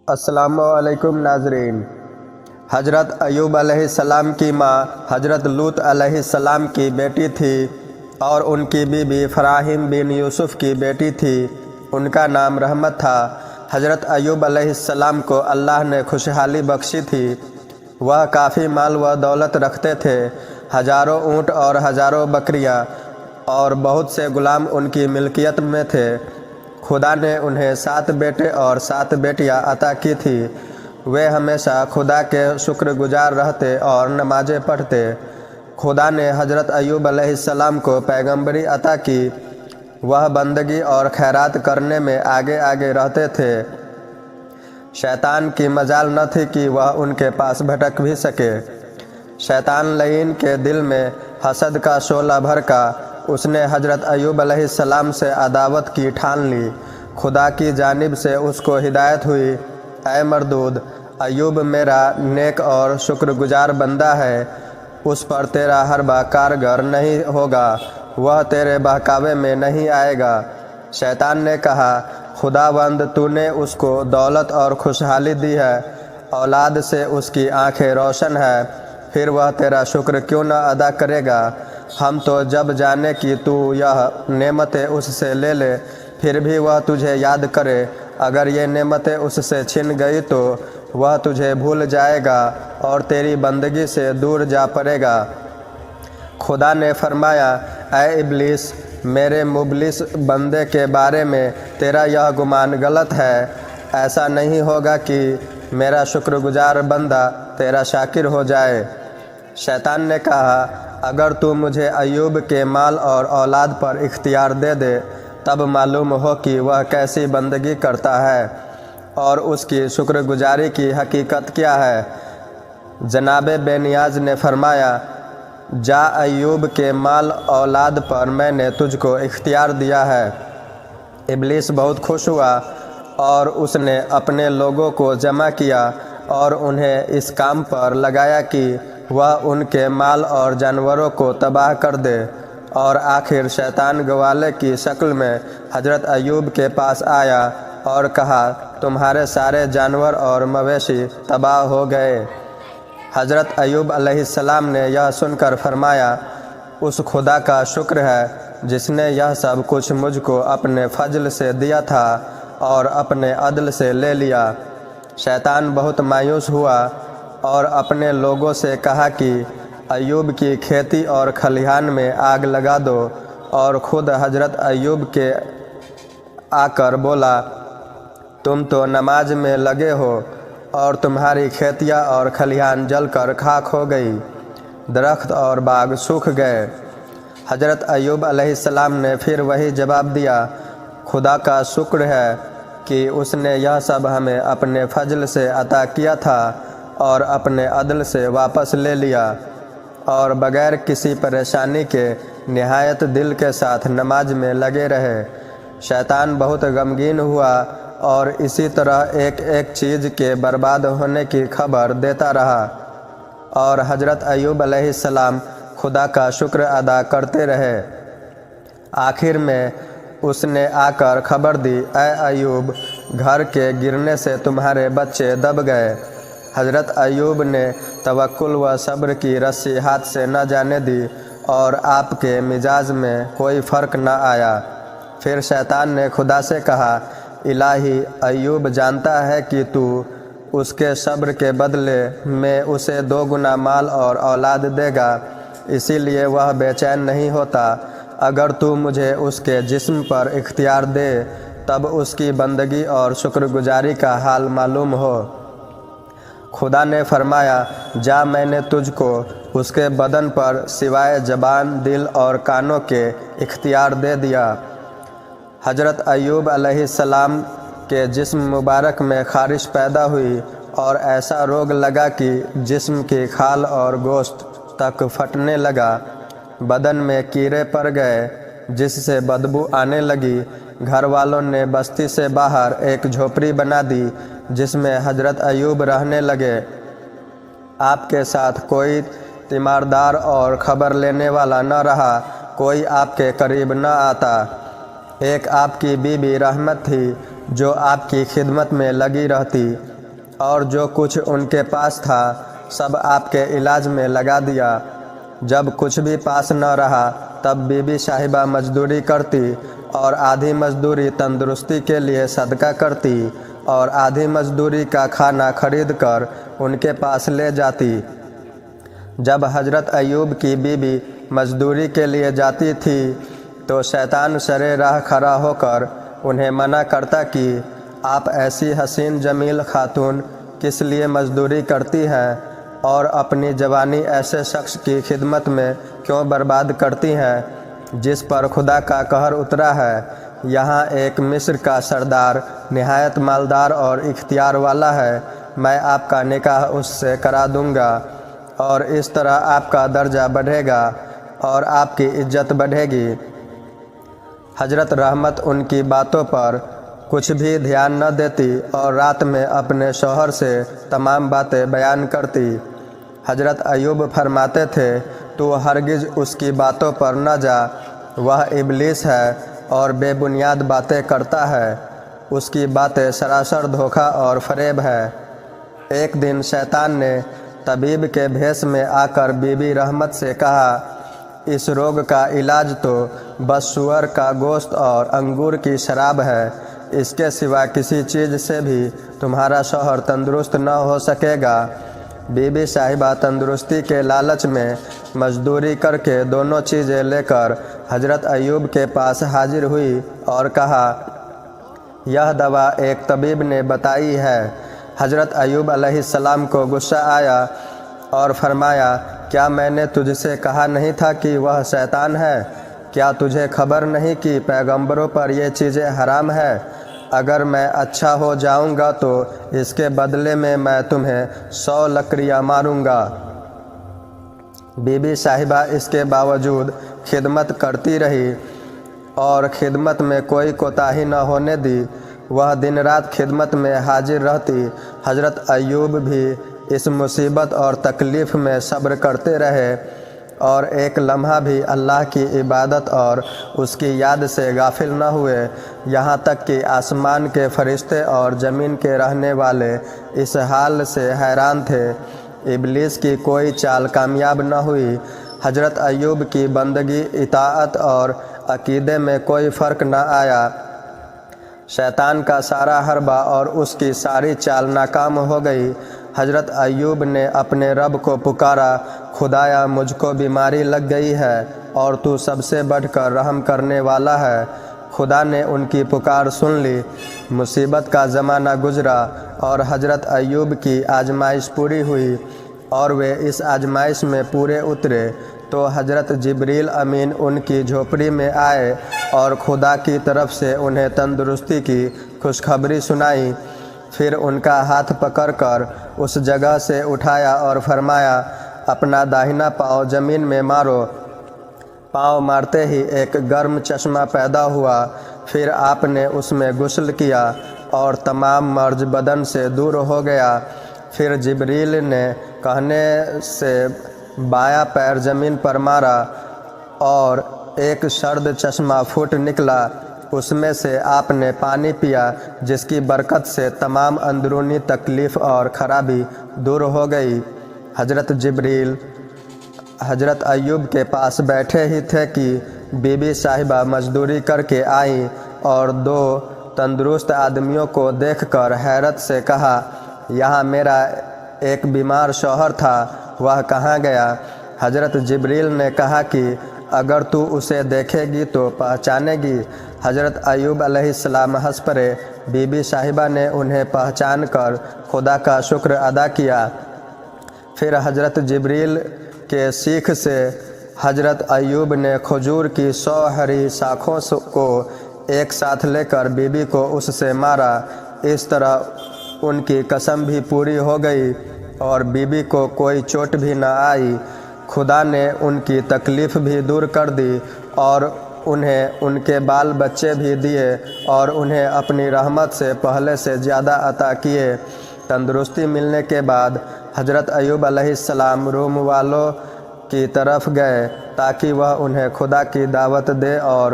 अस्सलामु अलैकुम नाजरीन। हज़रत अय्यूब अलैहिस्सलाम की माँ हज़रत लूत अलैहिस्सलाम की बेटी थी और उनकी बीबी फराहिम बिन यूसुफ की बेटी थी। उनका नाम रहमत था। हज़रत अय्यूब अलैहिस्सलाम को अल्लाह ने खुशहाली बख्शी थी। वह काफ़ी माल व दौलत रखते थे। हज़ारों ऊँट और हज़ारों बकरियाँ और बहुत से गुलाम उनकी मिल्कियत में थे। खुदा ने उन्हें 7 बेटे और 7 बेटियां अता की थी। वे हमेशा खुदा के शुक्रगुजार रहते और नमाज़ें पढ़ते। खुदा ने हज़रत अय्यूब अलैहिस्सलाम को पैगंबरी अता की। वह बंदगी और खैरात करने में आगे आगे रहते थे। शैतान की मजाल न थी कि वह उनके पास भटक भी सके। शैतान लईन के दिल में हसद का शोला भड़का। उसने हज़रत अय्यूब अलैहिस्सलाम से अदावत की ठान ली। खुदा की जानिब से उसको हिदायत हुई, ऐ मरदूद, अय्यूब मेरा नेक और शुक्रगुजार बंदा है। उस पर तेरा हरबा कारगर नहीं होगा, वह तेरे बहकावे में नहीं आएगा। शैतान ने कहा, खुदावंद तूने उसको दौलत और खुशहाली दी है, औलाद से उसकी आंखें रोशन है, फिर वह तेरा शुक्र क्यों न अदा करेगा। हम तो जब जाने कि तू यह नेमतें उससे ले ले, फिर भी वह तुझे याद करे। अगर ये नेमतें उससे छिन गई तो वह तुझे भूल जाएगा और तेरी बंदगी से दूर जा पड़ेगा। खुदा ने फरमाया, ऐ इब्लीस, मेरे मुबलिस बंदे के बारे में तेरा यह गुमान गलत है। ऐसा नहीं होगा कि मेरा शुक्रगुजार बंदा तेरा शाकिर हो जाए। शैतान ने कहा, अगर तू मुझे अय्यूब के माल और औलाद पर इख्तियार दे दे, तब मालूम हो कि वह कैसी बंदगी करता है और उसकी शुक्रगुजारी की हकीकत क्या है। जनाबे बेनियाज ने फरमाया, जा, अय्यूब के माल औलाद पर मैंने तुझको इख्तियार दिया है। इब्लीस बहुत खुश हुआ और उसने अपने लोगों को जमा किया और उन्हें इस काम पर लगाया कि वह उनके माल और जानवरों को तबाह कर दे। और आखिर शैतान गवाले की शक्ल में हज़रत अय्यूब के पास आया और कहा, तुम्हारे सारे जानवर और मवेशी तबाह हो गए। हज़रत अय्यूब अलैहिस्सलाम ने यह सुनकर फरमाया, उस खुदा का शुक्र है जिसने यह सब कुछ मुझको अपने फजल से दिया था और अपने अदल से ले लिया। शैतान बहुत मायूस हुआ और अपने लोगों से कहा कि अय्यूब की खेती और खलिहान में आग लगा दो, और ख़ुद हज़रत अय्यूब के आकर बोला, तुम तो नमाज में लगे हो और तुम्हारी खेतियाँ और खलिहान जलकर खाक हो गई, दरख्त और बाग सूख गए। हज़रत अय्यूब अलैहिस्सलाम ने फिर वही जवाब दिया, खुदा का शुक्र है कि उसने यह सब हमें अपने फजल से अता किया था और अपने अदल से वापस ले लिया, और बग़ैर किसी परेशानी के निहायत दिल के साथ नमाज में लगे रहे। शैतान बहुत गमगीन हुआ और इसी तरह एक एक चीज़ के बर्बाद होने की खबर देता रहा, और हज़रत अय्यूब अलैहिस्सलाम खुदा का शुक्र अदा करते रहे। आखिर में उसने आकर खबर दी, ऐ अय्यूब, घर के गिरने से तुम्हारे बच्चे दब गए। हज़रत अय्यूब ने तवक्कुल व सब्र की रस्सी हाथ से न जाने दी और आपके मिजाज में कोई फ़र्क न आया। फिर शैतान ने खुदा से कहा, इलाही, अय्यूब जानता है कि तू उसके सब्र के बदले में उसे 2 गुना माल और औलाद देगा, इसीलिए वह बेचैन नहीं होता। अगर तू मुझे उसके जिस्म पर इख्तियार दे, तब उसकी बंदगी और शुक्रगुजारी का हाल मालूम हो। खुदा ने फरमाया, जा, मैंने तुझको उसके बदन पर सिवाय ज़बान, दिल और कानों के इख्तियार दे दिया। हज़रत अय्यूब अलैहिस्सलाम के जिस्म मुबारक में खारिश पैदा हुई और ऐसा रोग लगा कि जिस्म की खाल और गोश्त तक फटने लगा। बदन में कीड़े पड़ गए जिससे बदबू आने लगी। घर वालों ने बस्ती से बाहर एक झोपड़ी बना दी जिसमें हज़रत अय्यूब रहने लगे। आपके साथ कोई तीमारदार और ख़बर लेने वाला न रहा, कोई आपके करीब न आता। एक आपकी बीबी रहमत थी जो आपकी खिदमत में लगी रहती। اور جو کچھ ان کے پاس تھا سب آپ کے علاج میں لگا دیا۔ جب کچھ بھی پاس نہ رہا تب بی بی صاحبہ مزدوری کرتی اور آدھی مزدوری تندرستی کے لیے صدقہ کرتی اور آدھی مزدوری کا کھانا خرید کر ان کے پاس لے جاتی۔ جب حضرت ایوب کی بیوی مزدوری کے لیے جاتی تھی تو شیطان سرے راہ کھڑا ہو کر انہیں منع کرتا کہ آپ ایسی حسین جمیل خاتون کس لیے مزدوری کرتی ہیں اور اپنی جوانی ایسے شخص کی خدمت میں کیوں برباد کرتی ہیں جس پر خدا کا قہر اترا ہے۔ یہاں ایک مصر کا سردار نہایت مالدار اور اختیار والا ہے، میں آپ کا نکاح اس سے کرا دوں گا اور اس طرح آپ کا درجہ بڑھے گا اور آپ کی عزت بڑھے گی۔ حضرت رحمت ان کی باتوں پر کچھ بھی دھیان نہ دیتی اور رات میں اپنے شوہر سے تمام باتیں بیان کرتی۔ حضرت ایوب فرماتے تھے تو ہرگز اس کی باتوں پر نہ جا، وہ ابلیس ہے اور بے بنیاد باتیں کرتا ہے، اس کی باتیں سراسر دھوکہ اور فریب ہے۔ ایک دن شیطان نے طبیب کے بھیس میں آ کر بی بی رحمت سے کہا، اس روگ کا علاج تو بس سور کا گوشت اور انگور کی شراب ہے، اس کے سوا کسی چیز سے بھی تمہارا شوہر تندرست نہ ہو سکے گا۔ بی بی صاحبہ تندرستی کے لالچ میں مزدوری کر کے دونوں چیزیں لے کر حضرت ایوب کے پاس حاضر ہوئی اور کہا، یہ دوا ایک طبیب نے بتائی ہے۔ حضرت ایوب علیہ السلام کو غصہ آیا اور فرمایا، کیا میں نے تجھ سے کہا نہیں تھا کہ وہ شیطان ہے؟ کیا تجھے خبر نہیں کہ پیغمبروں پر یہ چیزیں حرام ہے؟ اگر میں اچھا ہو جاؤں گا تو اس کے بدلے میں تمہیں 100 لکڑیاں ماروں گا۔ بی بی صاحبہ اس کے باوجود خدمت کرتی رہی اور خدمت میں کوئی کوتاہی نہ ہونے دی، وہ دن رات خدمت میں حاضر رہتی۔ حضرت ایوب بھی اس مصیبت اور تکلیف میں صبر کرتے رہے اور ایک لمحہ بھی اللہ کی عبادت اور اس کی یاد سے غافل نہ ہوئے، یہاں تک کہ آسمان کے فرشتے اور زمین کے رہنے والے اس حال سے حیران تھے۔ ابلیس کی کوئی چال کامیاب نہ ہوئی۔ حضرت ایوب کی بندگی، اطاعت اور عقیدے میں کوئی فرق نہ آیا۔ شیطان کا سارا حربہ اور اس کی ساری چال ناکام ہو گئی۔ حضرت ایوب نے اپنے رب کو پکارا، خدایا مجھ کو بیماری لگ گئی ہے اور تو سب سے بڑھ کر رحم کرنے والا ہے۔ خدا نے ان کی پکار سن لی۔ مصیبت کا زمانہ گزرا اور حضرت ایوب کی آزمائش پوری ہوئی اور وہ اس آزمائش میں پورے اترے تو حضرت جبریل امین ان کی جھوپڑی میں آئے اور خدا کی طرف سے انہیں تندرستی کی خوشخبری سنائی۔ پھر ان کا ہاتھ پکڑ کر اس جگہ سے اٹھایا اور فرمایا، اپنا داہنا پاؤں زمین میں مارو۔ پاؤں مارتے ہی ایک گرم چشمہ پیدا ہوا، پھر آپ نے اس میں غسل کیا اور تمام مرض بدن سے دور ہو گیا۔ پھر جبریل نے کہنے سے بایاں پیر زمین پر مارا اور ایک سرد چشمہ پھوٹ نکلا، اس میں سے آپ نے پانی پیا جس کی برکت سے تمام اندرونی تکلیف اور خرابی دور ہو گئی۔ حضرت جبریل حضرت ایوب کے پاس بیٹھے ہی تھے کہ بی بی صاحبہ مزدوری کر کے آئیں اور 2 تندرست آدمیوں کو دیکھ کر حیرت سے کہا، یہاں میرا ایک بیمار شوہر تھا، وہ کہاں گیا؟ حضرت جبریل نے کہا کہ اگر تو اسے دیکھے گی تو پہچانے گی۔ حضرت ایوب علیہ السلام ہنس پڑے۔ بی بی صاحبہ نے انہیں پہچان کر خدا کا شکر ادا کیا۔ پھر حضرت جبریل کے سیخ سے حضرت ایوب نے کھجور کی 100 ہری شاخوں کو ایک ساتھ لے کر بی بی کو اس سے مارا۔ اس طرح ان کی قسم بھی پوری ہو گئی اور بی بی کو کوئی چوٹ بھی نہ آئی۔ خدا نے ان کی تکلیف بھی دور کر دی اور انہیں ان کے بال بچے بھی دیے اور انہیں اپنی رحمت سے پہلے سے زیادہ عطا کیے۔ تندرستی ملنے کے بعد حضرت ایوب علیہ السلام روم والوں کی طرف گئے تاکہ وہ انہیں خدا کی دعوت دے اور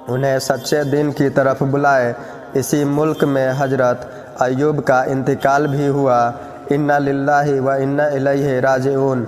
انہیں سچے دین کی طرف بلائے۔ اسی ملک میں حضرت ایوب کا انتقال بھی ہوا۔ انا للہ و انا الیہ راجعون۔